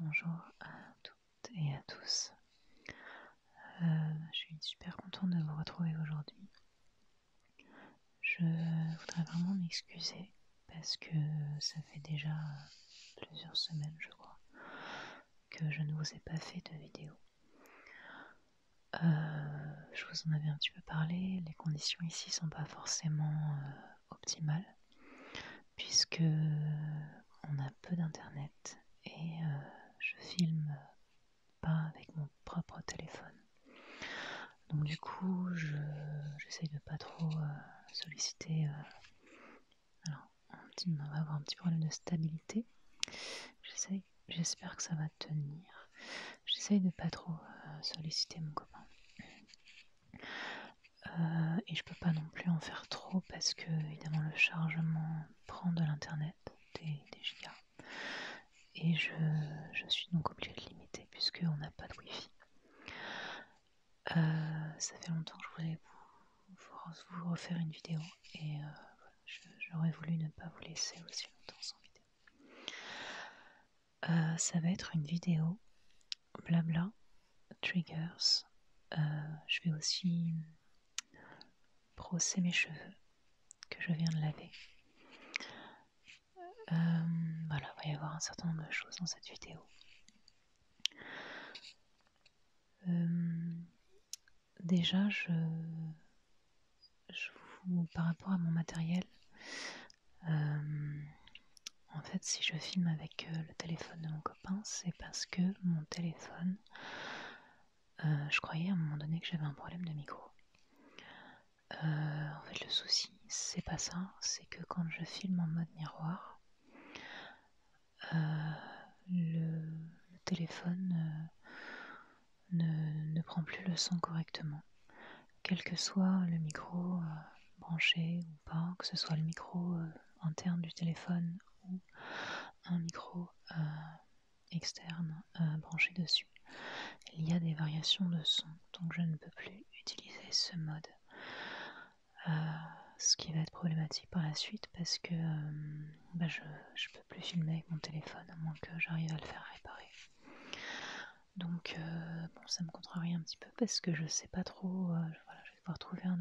bonjour à toutes et à tous. Je suis super contente de vous retrouver aujourd'hui. Je voudrais vraiment m'excuser parce que ça fait déjà plusieurs semaines, je crois, que je ne vous ai pas fait de vidéo. Je vous en avais un petit peu parlé, les conditions ici sont pas forcément optimales puisque on a peu d'internet et je filme pas avec mon propre téléphone. Donc du coup, j'essaye de pas trop solliciter. Alors, on va avoir un petit problème de stabilité. J'espère que ça va tenir. J'essaye de pas trop solliciter mon copain. Et je peux pas non plus en faire trop parce que évidemment le chargement prend de l'internet, des gigas. Et je suis donc obligée de limiter puisqu'on n'a pas de wifi. Ça fait longtemps que je voulais vous refaire une vidéo et j'aurais voulu ne pas vous laisser aussi longtemps sans vidéo. Ça va être une vidéo blabla, triggers. Je vais aussi brosser mes cheveux que je viens de laver. Voilà, il va y avoir un certain nombre de choses dans cette vidéo. Déjà, par rapport à mon matériel, en fait, si je filme avec le téléphone de mon copain, c'est parce que mon téléphone, je croyais à un moment donné que j'avais un problème de micro. En fait, le souci, c'est pas ça, c'est que quand je filme en mode miroir, le téléphone ne prend plus le son correctement. Quel que soit le micro branché ou pas, que ce soit le micro interne du téléphone ou un micro externe branché dessus, il y a des variations de son, donc je ne peux plus utiliser ce mode. Ce qui va être problématique par la suite parce que je peux plus filmer avec mon téléphone à moins que j'arrive à le faire réparer. Donc ça me contrarie un petit peu parce que je sais pas trop, je vais devoir trouver un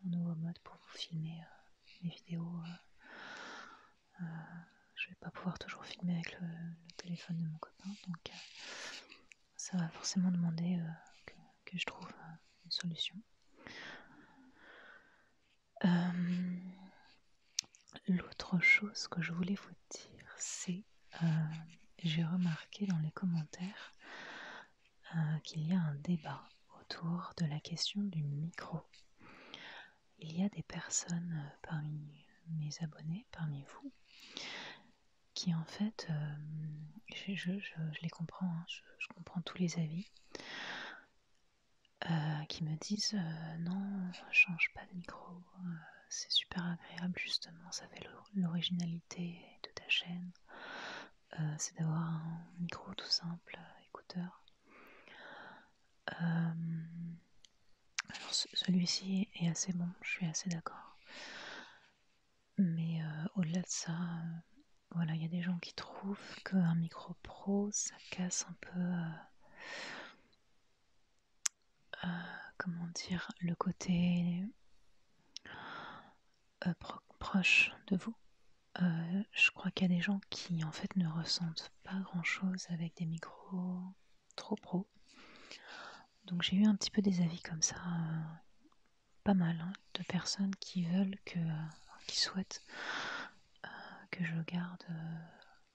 nouveau mode pour vous filmer mes vidéos. Je vais pas pouvoir toujours filmer avec le téléphone de mon copain, donc ça va forcément demander que je trouve une solution. L'autre chose que je voulais vous dire, c'est j'ai remarqué dans les commentaires qu'il y a un débat autour de la question du micro. Il y a des personnes parmi mes abonnés, parmi vous, qui en fait, je les comprends, hein, je comprends tous les avis, qui me disent non, change pas de micro, c'est super agréable justement, ça fait l'originalité de ta chaîne, c'est d'avoir un micro tout simple, écouteur. Alors celui-ci est assez bon, je suis assez d'accord. Mais au-delà de ça, voilà, il y a des gens qui trouvent qu'un micro pro, ça casse un peu, comment dire, le côté proche de vous. Je crois qu'il y a des gens qui en fait ne ressentent pas grand-chose avec des micros trop pro. Donc j'ai eu un petit peu des avis comme ça, pas mal, hein, de personnes qui veulent qui souhaitent que je garde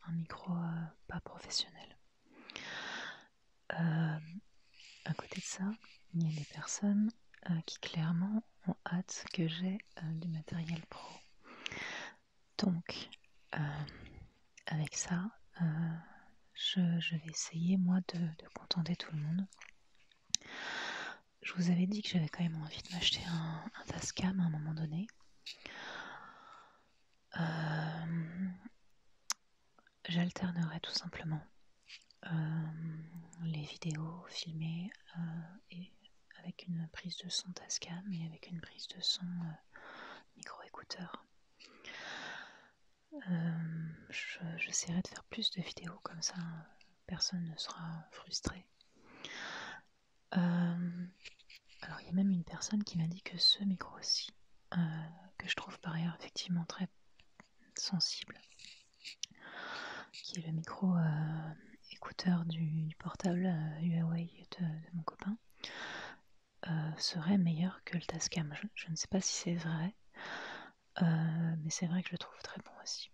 un micro pas professionnel. À côté de ça, il y a des personnes qui clairement ont hâte que j'ai du matériel pro. Donc, avec ça, je vais essayer moi de contenter tout le monde. Je vous avais dit que j'avais quand même envie de m'acheter un Tascam à un moment donné. J'alternerai tout simplement les vidéos filmées et avec une prise de son Tascam et avec une prise de son micro-écouteur. J'essaierai de faire plus de vidéos comme ça personne ne sera frustrée. Alors il y a même une personne qui m'a dit que ce micro aussi, que je trouve par ailleurs effectivement très sensible, qui est le micro écouteur du portable Huawei de mon copain, serait meilleur que le Tascam. Je ne sais pas si c'est vrai, mais c'est vrai que je le trouve très bon aussi.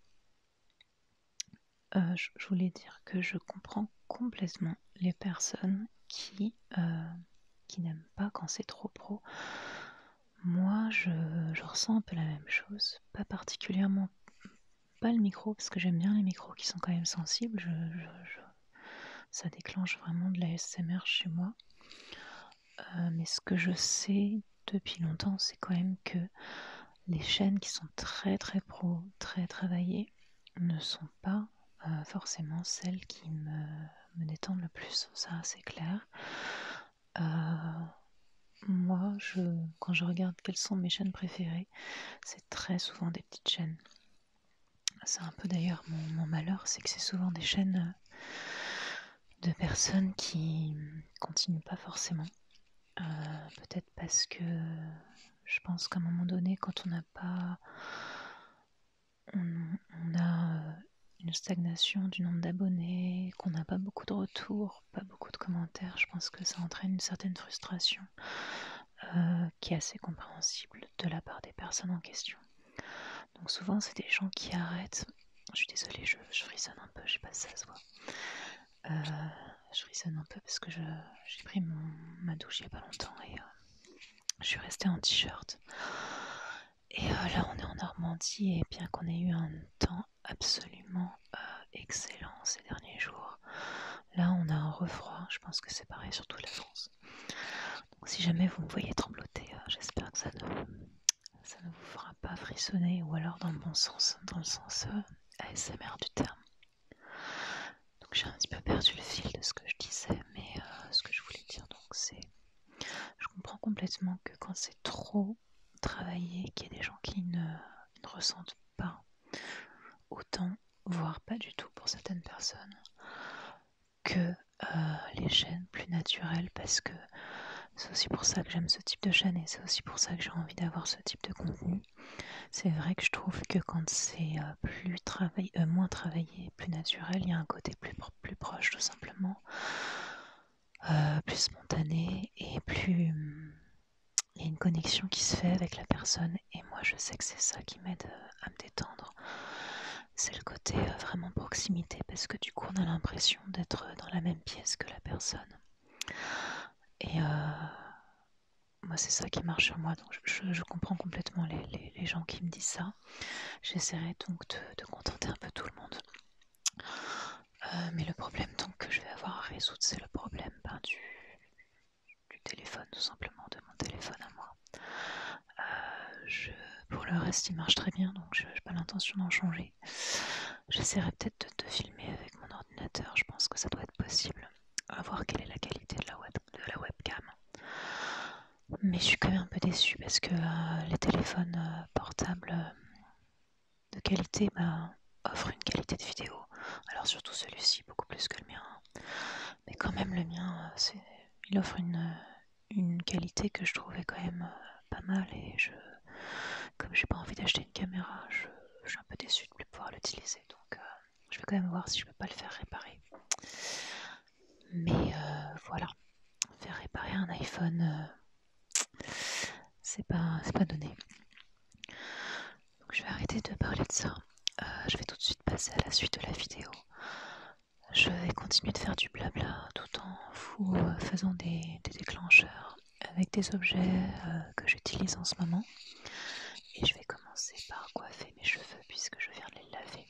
Je voulais dire que je comprends complètement les personnes qui n'aiment pas quand c'est trop pro. Moi, je ressens un peu la même chose, pas particulièrement, pas le micro, parce que j'aime bien les micros qui sont quand même sensibles, ça déclenche vraiment de la SMR chez moi. Mais ce que je sais depuis longtemps, c'est quand même que les chaînes qui sont très très pro, très travaillées, ne sont pas forcément celles qui me détendent le plus, ça c'est clair. Moi, quand je regarde quelles sont mes chaînes préférées, c'est très souvent des petites chaînes. C'est un peu d'ailleurs mon malheur, c'est que c'est souvent des chaînes de personnes qui continuent pas forcément. Peut-être parce que je pense qu'à un moment donné, quand on n'a pas... On a une stagnation du nombre d'abonnés, qu'on n'a pas beaucoup de retours, pas beaucoup de commentaires, je pense que ça entraîne une certaine frustration qui est assez compréhensible de la part des personnes en question. Donc souvent c'est des gens qui arrêtent. Je suis désolée, je frissonne un peu, je sais pas si ça se voit. Je frissonne un peu parce que j'ai pris ma douche il y a pas longtemps et je suis restée en t-shirt. Et là on est en Normandie et bien qu'on ait eu un temps absolument excellent ces derniers jours, là on a un refroid, je pense que c'est pareil sur toute la France. Donc si jamais vous me voyez trembloter, j'espère que ça ne vous fera pas frissonner, ou alors dans le bon sens, dans le sens ASMR du terme. Donc j'ai un petit peu perdu le fil de ce que je disais, mais ce que je voulais dire donc c'est, je comprends complètement que quand c'est trop travaillé, qu'il y ait des gens qui ne ressentent pas autant, voire pas du tout pour certaines personnes, que les chaînes plus naturelles, parce que c'est aussi pour ça que j'aime ce type de chaîne et c'est aussi pour ça que j'ai envie d'avoir ce type de contenu. C'est vrai que je trouve que quand c'est moins travaillé, plus naturel, il y a un côté plus proche tout simplement, plus spontané et il y a une connexion qui se fait avec la personne et moi je sais que c'est ça qui m'aide à me détendre. C'est le côté vraiment proximité parce que du coup on a l'impression d'être dans la même pièce que la personne. Et moi c'est ça qui marche sur moi, donc je comprends complètement les gens qui me disent ça. J'essaierai donc de contenter un peu tout le monde. Mais le problème donc que je vais avoir à résoudre, c'est le problème du téléphone, tout simplement, de mon téléphone à moi. Pour le reste, il marche très bien, donc je n'ai pas l'intention d'en changer. J'essaierai peut-être de filmer avec mon ordinateur, je pense que ça doit être possible. À voir quelle est la qualité de la webcam. Mais je suis quand même un peu déçue parce que les téléphones portables de qualité offrent une qualité de vidéo. Alors surtout celui-ci, beaucoup plus que le mien. Mais quand même le mien, il offre une qualité que je trouvais quand même pas mal. Et comme j'ai pas envie d'acheter une caméra, je suis un peu déçue de ne plus pouvoir l'utiliser. Donc je vais quand même voir si je peux pas le faire réparer. Mais voilà, faire réparer un iPhone, c'est pas donné. Donc je vais arrêter de parler de ça. Je vais tout de suite passer à la suite de la vidéo. Je vais continuer de faire du blabla tout en vous faisant des déclencheurs avec des objets que j'utilise en ce moment. Et je vais commencer par coiffer mes cheveux puisque je viens de les laver.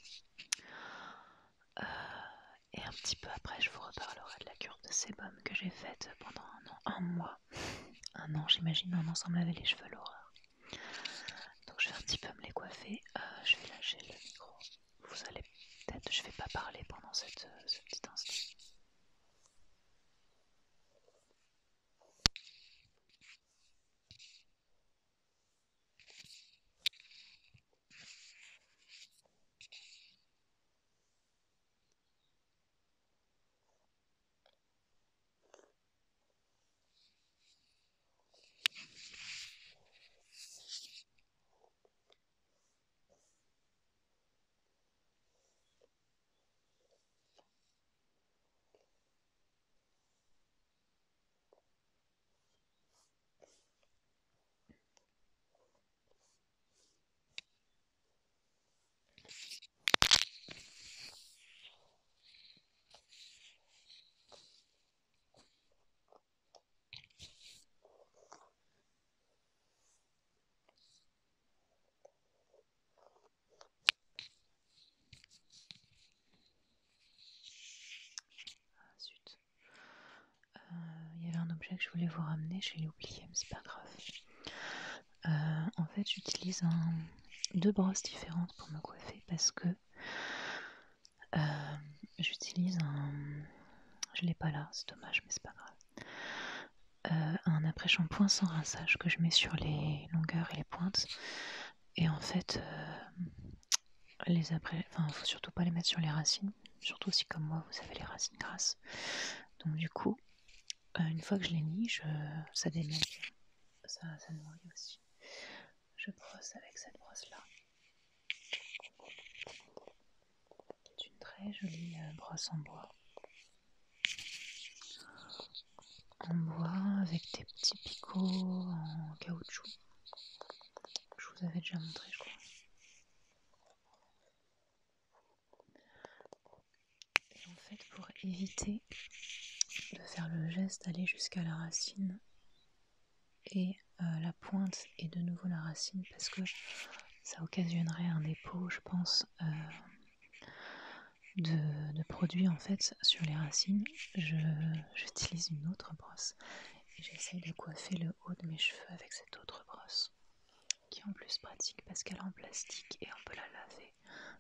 Et un petit peu après, je vous reparlerai de la cure de sébum que j'ai faite pendant un mois. Un an, j'imagine, un an sans me laver les cheveux, l'horreur. Donc je vais un petit peu me les coiffer. Je vais lâcher le micro. Vous allez peut-être, je vais pas parler pendant ce petit instant. voulais vous ramener, je l'ai oublié, mais c'est pas grave. En fait, j'utilise deux brosses différentes pour me coiffer parce que j'utilise je l'ai pas là, c'est dommage, mais c'est pas grave. Un après-shampoing sans rinçage que je mets sur les longueurs et les pointes. Et en fait, faut surtout pas les mettre sur les racines, surtout si comme moi vous avez les racines grasses. Donc du coup, une fois que je l'ai mis, ça démêle, ça nourrit aussi. Je brosse avec cette brosse là, qui est une très jolie brosse en bois. En bois avec des petits picots en caoutchouc. Je vous avais déjà montré, je crois. Et en fait, pour éviter de faire le geste d'aller jusqu'à la racine et la pointe et de nouveau la racine, parce que ça occasionnerait un dépôt, je pense, de produits en fait sur les racines, j'utilise une autre brosse et j'essaye de coiffer le haut de mes cheveux avec cette autre brosse, qui est en plus pratique parce qu'elle est en plastique et on peut la laver.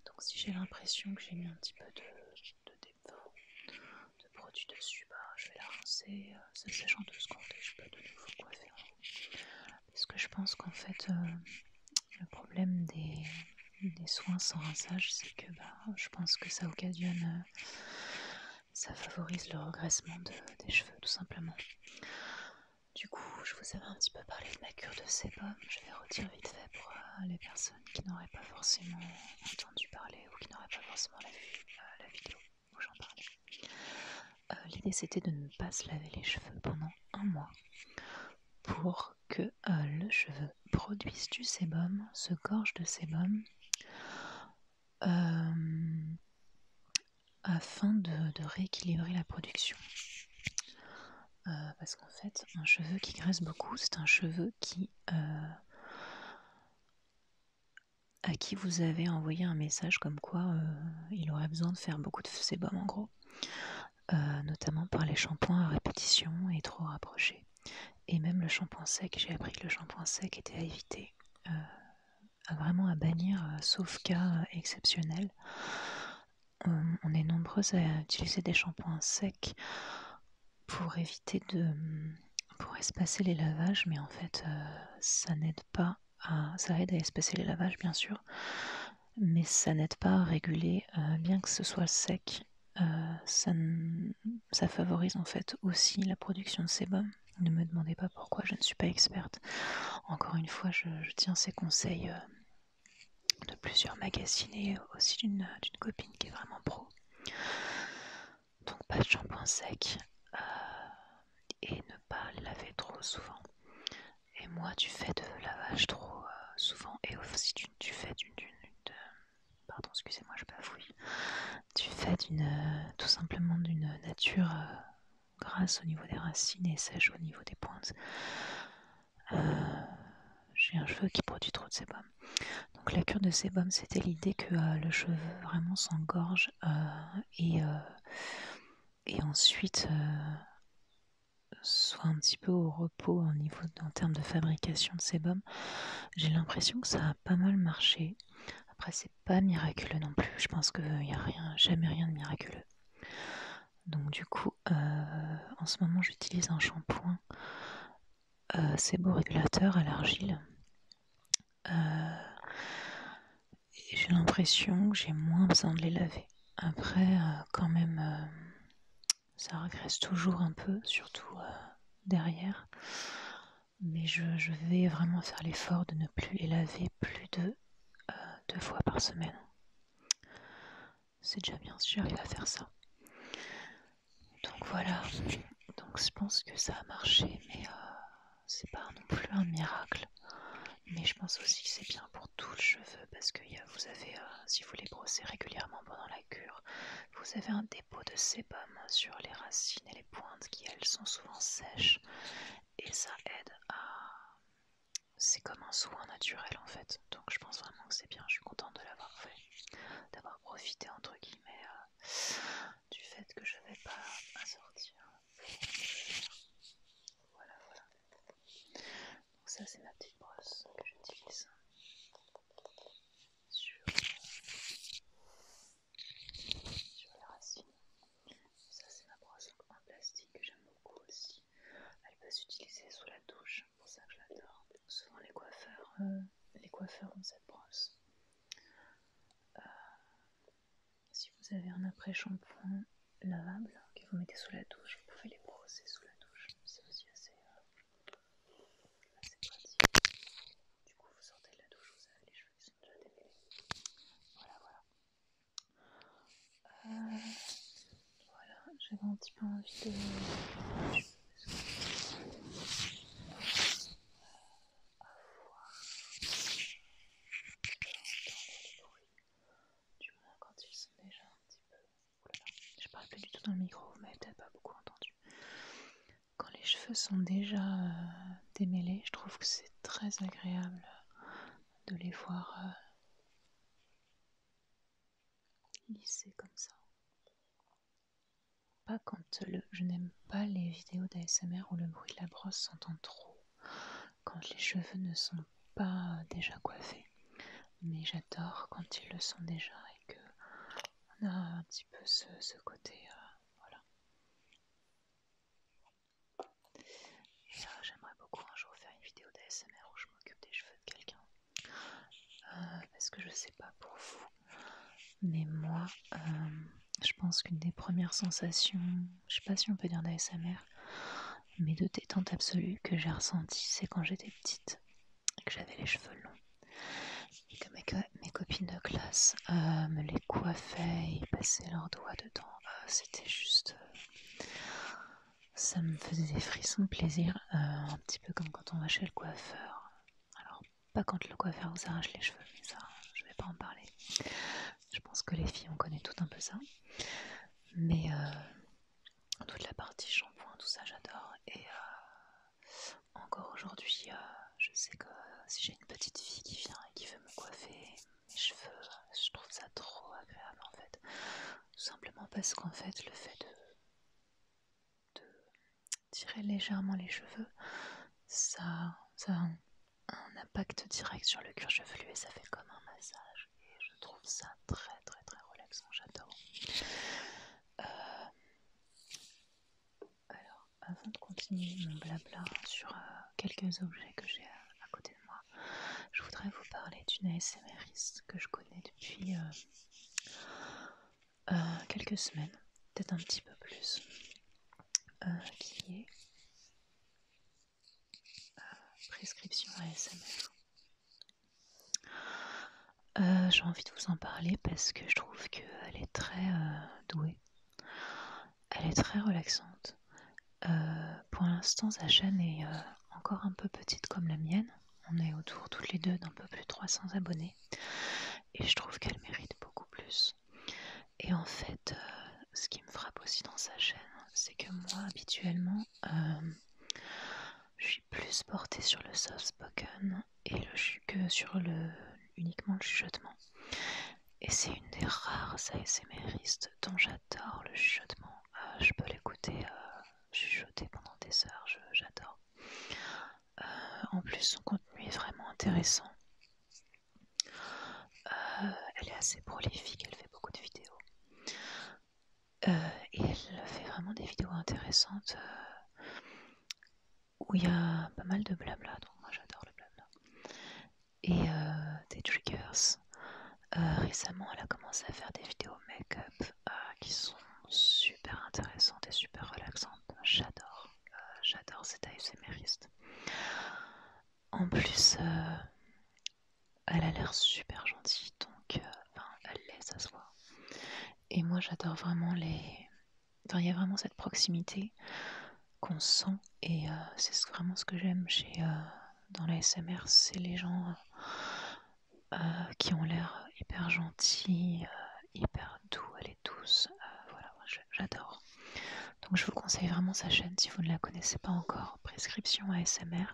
Donc si j'ai l'impression que j'ai mis un petit peu de dépôt, de produit dessus, je vais la rincer, ça sèche en 2 secondes et je peux de nouveau coiffer en haut. Parce que je pense qu'en fait le problème des soins sans rinçage, c'est que je pense que ça occasionne, ça favorise le regraissement des cheveux tout simplement. Du coup, je vous avais un petit peu parlé de ma cure de sébum. Je vais redire vite fait pour les personnes qui n'auraient pas forcément entendu parler ou qui n'auraient pas forcément vu la vidéo où j'en parlais. L'idée c'était de ne pas se laver les cheveux pendant 1 mois pour que le cheveu produise du sébum, se gorge de sébum, afin de rééquilibrer la production. Parce qu'en fait, un cheveu qui graisse beaucoup, c'est un cheveu à qui vous avez envoyé un message comme quoi il aurait besoin de faire beaucoup de sébum en gros, notamment par les shampoings à répétition et trop rapprochés. Et même le shampoing sec, j'ai appris que le shampoing sec était à éviter, vraiment à bannir, sauf cas exceptionnels. On est nombreuses à utiliser des shampoings secs pour éviter pour espacer les lavages, mais en fait ça n'aide pas ça aide à espacer les lavages bien sûr, mais ça n'aide pas à réguler, bien que ce soit sec, ça favorise en fait aussi la production de sébum. Ne me demandez pas pourquoi, je ne suis pas experte. Encore une fois, je tiens ces conseils de plusieurs magazines et aussi d'une copine qui est vraiment pro. Donc pas de shampoing sec et ne pas laver trop souvent. Et moi, du fait de lavage trop souvent et aussi du fait pardon, excusez-moi, je bafouille. Du fait tout simplement d'une nature grasse au niveau des racines et sèche au niveau des pointes, j'ai un cheveu qui produit trop de sébum. Donc la cure de sébum, c'était l'idée que le cheveu vraiment s'engorge et ensuite soit un petit peu au repos en termes de fabrication de sébum. J'ai l'impression que ça a pas mal marché. Après, c'est pas miraculeux non plus. Je pense qu'il n'y a jamais rien de miraculeux. Donc du coup, en ce moment, j'utilise un shampoing séborégulateur à l'argile. Et j'ai l'impression que j'ai moins besoin de les laver. Après, quand même, ça regresse toujours un peu, surtout derrière. Mais je vais vraiment faire l'effort de ne plus les laver plus de 2 fois par semaine. C'est déjà bien si j'arrive à faire ça. Donc voilà. Donc je pense que ça a marché, mais c'est pas non plus un miracle. Mais je pense aussi que c'est bien pour tout le cheveu parce que vous avez, si vous les brossez régulièrement pendant la cure, vous avez un dépôt de sébum sur les racines et les pointes qui elles sont souvent sèches et ça aide c'est comme un soin naturel en fait. Donc je pense vraiment que c'est bien, je suis contente de l'avoir fait, d'avoir profité entre guillemets du fait que je n'avais pas à sortir. Voilà. ça c'est ma petite brosse que j'utilise sur les racines. Ça c'est ma brosse en plastique que j'aime beaucoup aussi. Elle peut s'utiliser sous la douche, c'est pour ça que je l'adore. Souvent les coiffeurs ont cette brosse. Si vous avez un après-shampoing lavable que vous mettez sous la douche, vous pouvez les brosser sous la douche. C'est aussi assez pratique. Du coup, vous sortez de la douche, vous avez les cheveux qui sont déjà démêlés. Voilà. Voilà, j'avais un petit peu envie de... Du moins quand ils sont déjà un petit peu... Oulala, je parle plus du tout dans le micro, vous m'avez peut-être pas beaucoup entendu. Quand les cheveux sont déjà démêlés, je trouve que c'est très agréable de les voir lisser comme ça. Pas quand je n'aime pas les vidéos d'ASMR où le bruit de la brosse s'entend trop, quand les cheveux ne sont pas déjà coiffés. Mais j'adore quand ils le sont déjà et que on a un petit peu ce côté, voilà. Et j'aimerais beaucoup un jour faire une vidéo d'ASMR où je m'occupe des cheveux de quelqu'un. Parce que je sais pas pour vous, mais moi, je pense qu'une des premières sensations, je sais pas si on peut dire d'ASMR, mais de détente absolue que j'ai ressentie, c'est quand j'étais petite et que j'avais les cheveux longs et que mes copines de classe me les coiffaient et passaient leurs doigts dedans. C'était juste... ça me faisait des frissons de plaisir, un petit peu comme quand on va chez le coiffeur. Alors, pas quand le coiffeur vous arrache les cheveux, mais ça, je vais pas en parler. Je pense que les filles, on connaît toutes un peu ça. Mais toute la partie shampoing, tout ça, j'adore. Et encore aujourd'hui, je sais que si j'ai une petite fille qui vient et qui veut me coiffer mes cheveux, je trouve ça trop agréable en fait. Tout simplement parce qu'en fait, le fait de tirer légèrement les cheveux, ça a un impact direct sur le cuir chevelu et ça fait comme un massage. Et je trouve ça très très très relaxant, j'adore. Alors, avant de continuer mon blabla sur quelques objets que j'ai à côté de moi, je voudrais vous parler d'une ASMRiste que je connais depuis quelques semaines, peut-être un petit peu plus, qui est Prescription ASMR. J'ai envie de vous en parler parce que je trouve qu'elle est très douée, elle est très relaxante. Pour l'instant, sa chaîne est encore un peu petite comme la mienne. On est autour toutes les deux d'un peu plus de 300 abonnés et je trouve qu'elle mérite beaucoup plus. Et en fait, ce qui me frappe aussi dans sa chaîne, c'est que moi, habituellement, je suis plus portée sur le soft spoken et que sur uniquement le chuchotement. Et c'est une des rares ASMRistes dont j'adore le chuchotement. Je peux l'écouter chuchoter pendant des heures, j'adore. En plus, son contenu est vraiment intéressant. Elle est assez prolifique, elle fait beaucoup de vidéos. Et elle fait vraiment des vidéos intéressantes où il y a pas mal de blabla, donc moi j'adore le blabla. Et des triggers. Récemment, elle a commencé à faire des vidéos make-up qui sont super intéressantes et super relaxantes. J'adore cette ASMRiste. En plus, elle a l'air super gentille, donc elle laisse à se voir. Et moi, j'adore vraiment Enfin, il y a vraiment cette proximité qu'on sent, et c'est vraiment ce que j'aime dans la ASMR, c'est les gens qui ont l'air hyper gentils, hyper doux, elle est douce, voilà, j'adore. Donc je vous conseille vraiment sa chaîne si vous ne la connaissez pas encore, Prescription ASMR.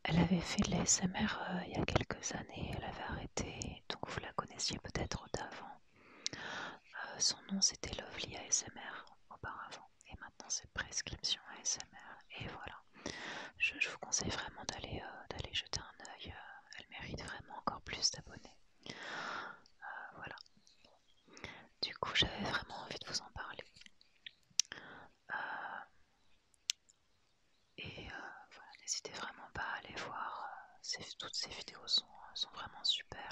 Elle avait fait de l'ASMR il y a quelques années, elle avait arrêté, donc vous la connaissiez peut-être d'avant. Son nom c'était Lovely ASMR auparavant, et maintenant c'est Prescription ASMR, et voilà. je vous conseille vraiment d'aller jeter un œil. Elle mérite vraiment encore plus d'abonnés. Voilà. Du coup, j'avais vraiment envie de vous en parler. Voilà, n'hésitez vraiment pas à aller voir. Toutes ces vidéos sont vraiment super.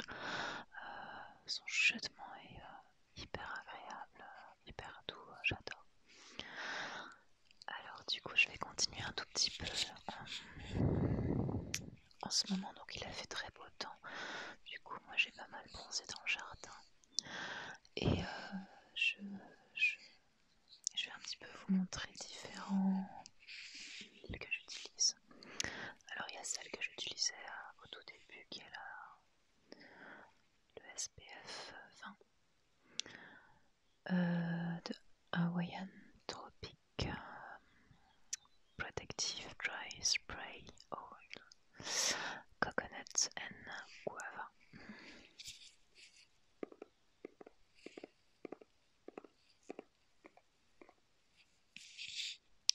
Son chuchotement est hyper agréable, hyper doux, j'adore. Alors du coup je vais continuer un tout petit peu en ce moment, donc il a fait très beau temps. Du coup moi j'ai pas mal bronzé dans le jardin. Et je vais un petit peu vous montrer différents huiles que j'utilise. Alors il y a celle que j'utilisais au tout début qui est le SPF 20 de Hawaiian Tropic Protective Dry Spray Oil Coconut and Guava.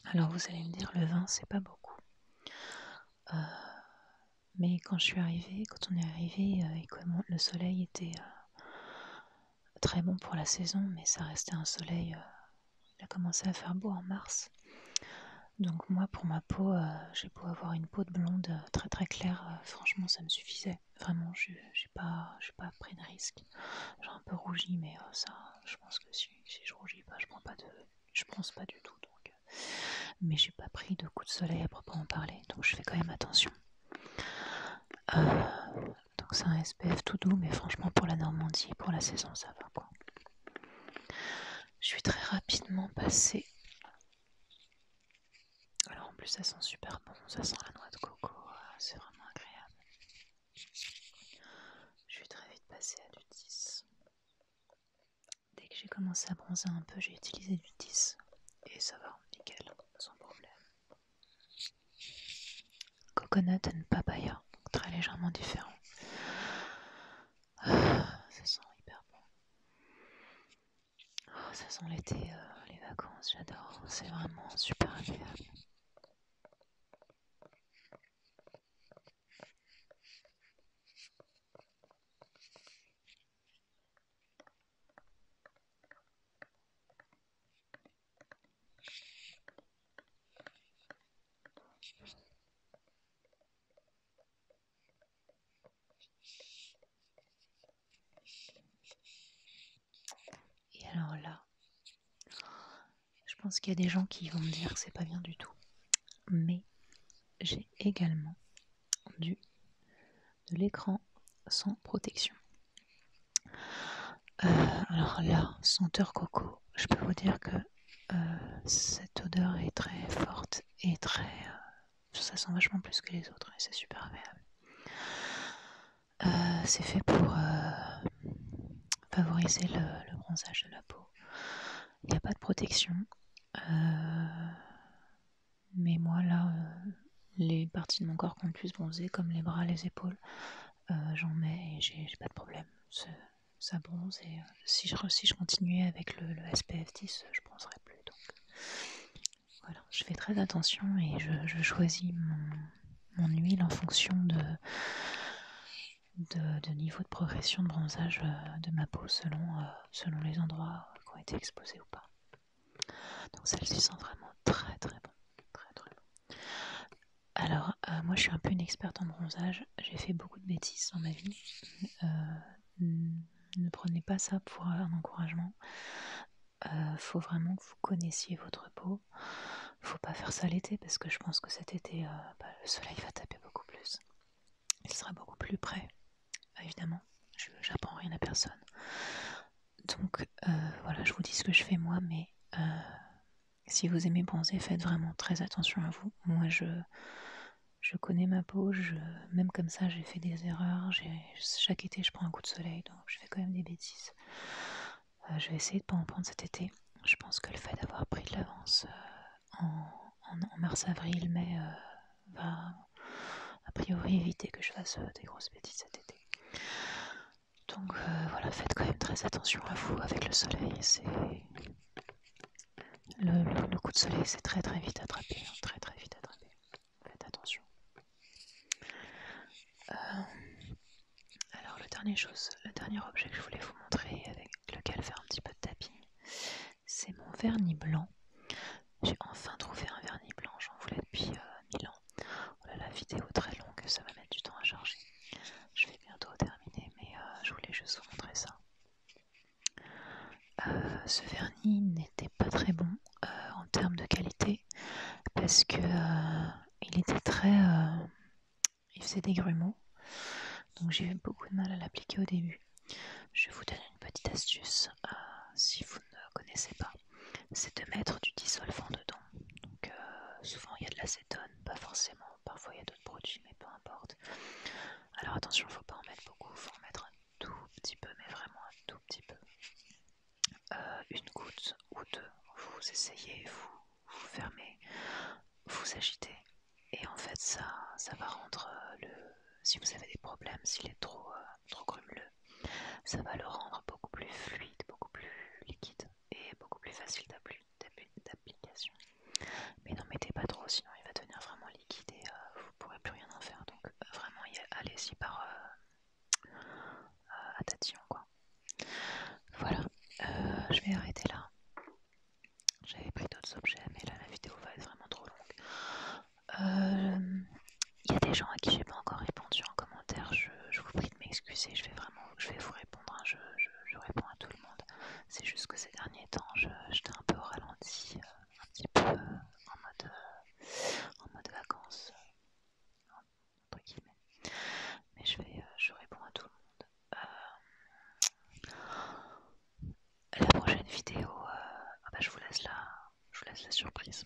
Alors vous allez me dire, le 20 c'est pas beaucoup. Mais quand on est arrivé et que le soleil était très bon pour la saison, mais ça restait un soleil, il a commencé à faire beau en mars. Donc moi pour ma peau, j'ai beau avoir une peau de blonde très très claire, franchement ça me suffisait. Vraiment, j'ai pas pris de risque. J'ai un peu rougi, mais ça, je pense que si je rougis pas, je bronze pas du tout. Donc, mais j'ai pas pris de coups de soleil à proprement parler, donc je fais quand même attention. Donc c'est un SPF tout doux, mais franchement pour la Normandie, pour la saison, ça va quoi. Je suis très rapidement passée. Alors en plus ça sent super bon, ça sent la noix de coco, c'est vraiment agréable. Je suis très vite passée à du 10. Dès que j'ai commencé à bronzer un peu, j'ai utilisé du 10 et ça va, nickel, sans problème. Coconut and papaya, très légèrement différent. Ça sent hyper bon. Ça sent l'été, les vacances, j'adore, c'est vraiment super agréable. Et alors là, je pense qu'il y a des gens qui vont me dire que c'est pas bien du tout. Mais j'ai également de l'écran sans protection. Alors là, senteur coco, je peux vous dire que cette odeur est très forte et ça sent vachement plus que les autres et c'est super agréable. C'est fait pour favoriser le bronzage de la peau. Il n'y a pas de protection. Mais moi là, les parties de mon corps qui ont le plus bronzé, comme les bras, les épaules, j'en mets et j'ai pas de problème. Ça bronze et si je continuais avec le SPF 10, je bronzerais plus. Donc voilà, je fais très attention et je choisis mon huile en fonction de niveau de progression de bronzage de ma peau selon les endroits qui ont été exposés ou pas. Donc celle-ci sent vraiment très très bon. Très très bon. Alors moi je suis un peu une experte en bronzage, j'ai fait beaucoup de bêtises dans ma vie. Ne prenez pas ça pour un encouragement. Faut vraiment que vous connaissiez votre peau. Faut pas faire ça l'été parce que je pense que cet été le soleil va taper beaucoup plus. Il sera beaucoup plus près. Évidemment, j'apprends rien à personne. Donc voilà, je vous dis ce que je fais moi, mais si vous aimez bronzer, faites vraiment très attention à vous. Moi je connais ma peau, même comme ça j'ai fait des erreurs, chaque été je prends un coup de soleil, donc je fais quand même des bêtises. Je vais essayer de ne pas en prendre cet été. Je pense que le fait d'avoir pris de l'avance en mars, avril, mai va a priori éviter que je fasse des grosses bêtises cet été. Donc voilà, faites quand même très attention à vous avec le soleil. Le coup de soleil c'est très très vite attrapé, très très vite attrapé. Faites attention. le dernier objet que je voulais vous montrer, avec lequel faire un petit peu de tapping, c'est mon vernis blanc. J'ai enfin trouvé un vernis blanc, j'en voulais depuis 1000 ans. Oh là, la vidéo très longue, ça va mettre du temps à charger. Je vais bientôt terminer, mais je voulais juste vous montrer ça. Ce vernis n'était pas très bon en termes de qualité, parce que il était il faisait des grumeaux, donc j'ai eu beaucoup de mal à l'appliquer au début. Je vais vous donner une petite astuce, si vous ne connaissez pas, c'est de mettre du dissolvant dedans. Donc souvent il y a de l'acétone, pas forcément, parfois il y a d'autres produits, mais peu importe. Alors attention, il ne faut pas en mettre beaucoup, il faut en mettre un tout petit peu, mais vraiment un tout petit peu. Une goutte ou deux, vous essayez, vous fermez, vous agitez, et en fait ça va rendre si vous avez des problèmes, s'il est trop grumeleux, ça va le rendre beaucoup plus fluide, beaucoup plus liquide et beaucoup plus facile d'application. Mais n'en mettez pas trop, sinon il va devenir vraiment liquide et vous pourrez plus rien en faire. Donc vraiment allez-y par à tatillon, quoi. Voilà, je vais arrêter là. J'avais pris d'autres objets, mais là la vidéo va être vraiment trop longue. Il y a des gens à qui j'ai pas encore répondu en commentaire, je vous prie de m'excuser, je vais vous répondre, hein. Je réponds à tout le monde. C'est juste que ces derniers temps, j'étais un peu au ralenti, un petit peu en mode vacances, entre guillemets. Mais je réponds à tout le monde. La prochaine vidéo, je vous laisse la surprise.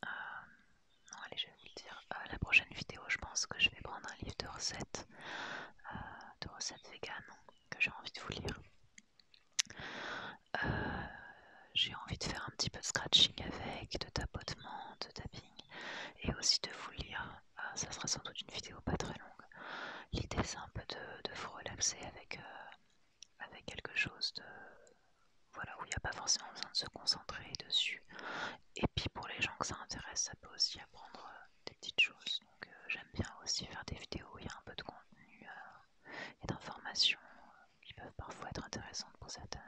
Non, allez, je vais vous le dire. La prochaine vidéo, je pense que je vais prendre un livre de recettes véganes que j'ai envie de vous lire. J'ai envie de faire un petit peu de scratching avec, de tapotement, de tapping, et aussi de vous lire. Ça sera sans doute une vidéo pas très longue. L'idée c'est un peu de vous relaxer avec quelque chose où il n'y a pas forcément besoin de se concentrer dessus. Et puis pour les gens que ça intéresse, ça peut aussi apprendre des petites choses. Donc j'aime bien aussi faire des vidéos où il y a un peu de contenu et d'informations qui peuvent parfois être intéressantes pour certaines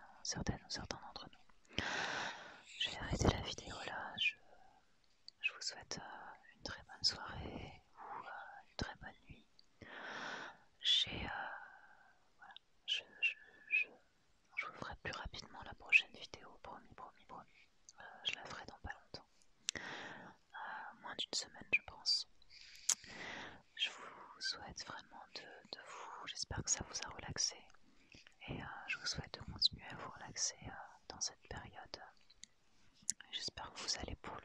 ou certains d'entre nous. Je vais arrêter la vidéo là. Je vous souhaite une très bonne soirée ou une très bonne nuit. Je vous ferai plus rapidement la prochaine vidéo, promis. Je la ferai dans pas longtemps. Moins d'une semaine, je pense. Je vous souhaite vraiment de vous... J'espère que ça vous a relaxé. Et je vous souhaite de continuer à vous relaxer dans cette période. J'espère que vous allez pour